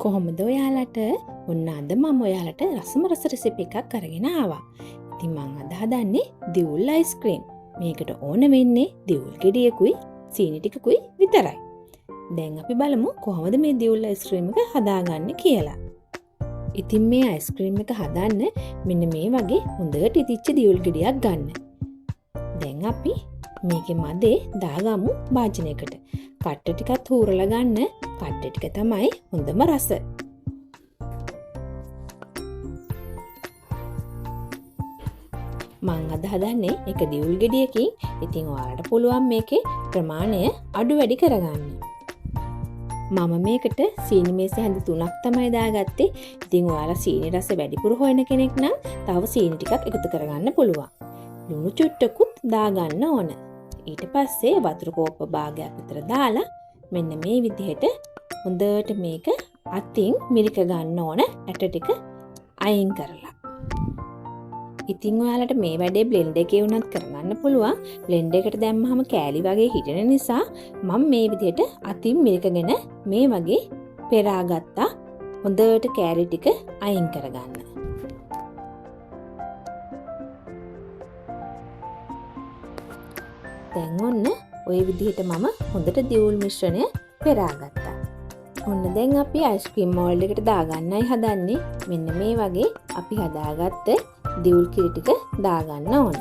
කොහොමද ඔයාලට? ඔන්න අද මම ඔයාලට රසම රස රෙසිපි එකක් අරගෙන ආවා. ඉතින් මම අද හදන්නේ දිවුල් අයිස්ක්‍රීම්. මේකට ඕන වෙන්නේ දිවුල් ගෙඩියකුයි සීනි ටිකකුයි විතරයි. දැන් අපි බලමු කොහොමද මේ දිවුල් අයිස්ක්‍රීම් එක හදාගන්නේ කියලා. ඉතින් මේ අයිස්ක්‍රීම් එක හදන්න මෙන්න මේ වගේ හොඳට ඉතිච්ච දිවුල් ගෙඩියක් ගන්න. දැන් අපි මේකේ මදේ දාගමු භාජනයකට. කට්ට ටිකක් හූරලා ගන්න. කට්ට ටික තමයි හොඳම රස. මං අද හදන්නේ එක දිවුල් ගෙඩියකින්. ඉතින් ඔයාලට පුළුවන් මේකේ ප්‍රමාණය අඩු වැඩි කරගන්න. මම මේකට සීනි මේස හැඳි 3ක් තමයි දාගත්තේ. ඉතින් ඔයාලා සීනි රස වැඩිපුර හොයන කෙනෙක් නම් තව සීනි ටිකක් එකතු කරගන්න පුළුවන්. ලුණු චුට්ටකුත් දාගන්න ඕන. ඊට පස්සේ වතුර කෝප්ප භාගයක් විතර දාලා මෙන්න මේ විදිහට හොඳට මේක අතින් මිරික ගන්න ඕන ඇට ටික අයින් කරලා. ඉතින් ඔයාලට මේ වැඩේ බ්ලෙන්ඩර් එකේ වුණත් කරගන්න පුළුවන්. බ්ලෙන්ඩර් එකට දැම්මහම කෑලි වගේ හිටින නිසා මම මේ විදිහට අතින් මිරිකගෙන මේ වගේ පෙරාගත්තා. හොඳට කෑලි ටික අයින් කරගන්න. දැන් ඔන්න ওই විදිහට මම හොඳට දිවුල් මිශ්‍රණය පෙරාගත්තා. ඔන්න දැන් අපි අයිස්ක්‍රීම් මෝල්ඩ් එකට දාගන්නයි හදන්නේ. මෙන්න මේ වගේ අපි හදාගත්ත දිවුල් කිරි ටික දාගන්න ඕන.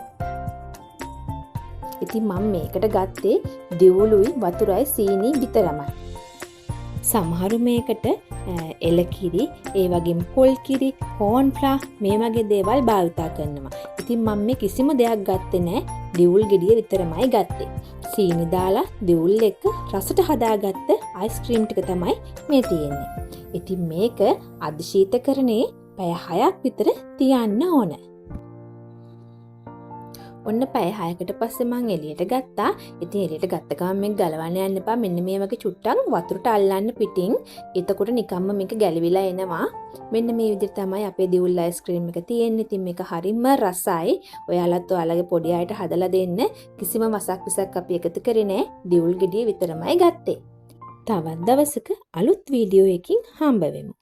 ඉතින් මම මේකට ගත්තේ දිවුලුයි වතුරයි සීනි විතරමයි. සමහරු මේකට එලකිරි, ඒ වගේම පොල් කිරි, කෝන්ෆ්ලා මේ වගේ දේවල් භාවිතා කරනවා. ඉතින් මම මේ කිසිම දෙයක් ගත්තේ නැහැ. දිවුල් ගෙඩිය විතරමයි ගත්තේ. සීනි දාලා දිවුල් එක්ක රසට හදාගත්ත අයිස්ක්‍රීම් ටික තමයි මේ තියෙන්නේ. ඉතින් මේක අධිශීතකරණයේ පැය 6ක් විතර තියන්න ඕන. ඔන්න පැය 6කට පස්සේ මම එළියට ගත්තා. ඉතින් එළියට ගත්ත ගමන් මේක ගලවන්න යන්න එපා. මෙන්න මේ වගේ චුට්ටක් වතුරට අල්ලන්න පිටින්. එතකොට නිකම්ම මේක ගැලවිලා එනවා. මෙන්න මේ විදිහට තමයි අපේ දිවුල් අයිස්ක්‍රීම් එක තියෙන්නේ. ඉතින් මේක හරිම රසයි. ඔයාලත් ඔයාලගේ පොඩි අයට හදලා දෙන්න. කිසිම වසක් විසක් අපි එකතු කරේ නෑ. දිවුල් ගෙඩිය විතරමයි ගත්තේ. තවත් දවසක අලුත් වීඩියෝ එකකින් හම්බ වෙමු.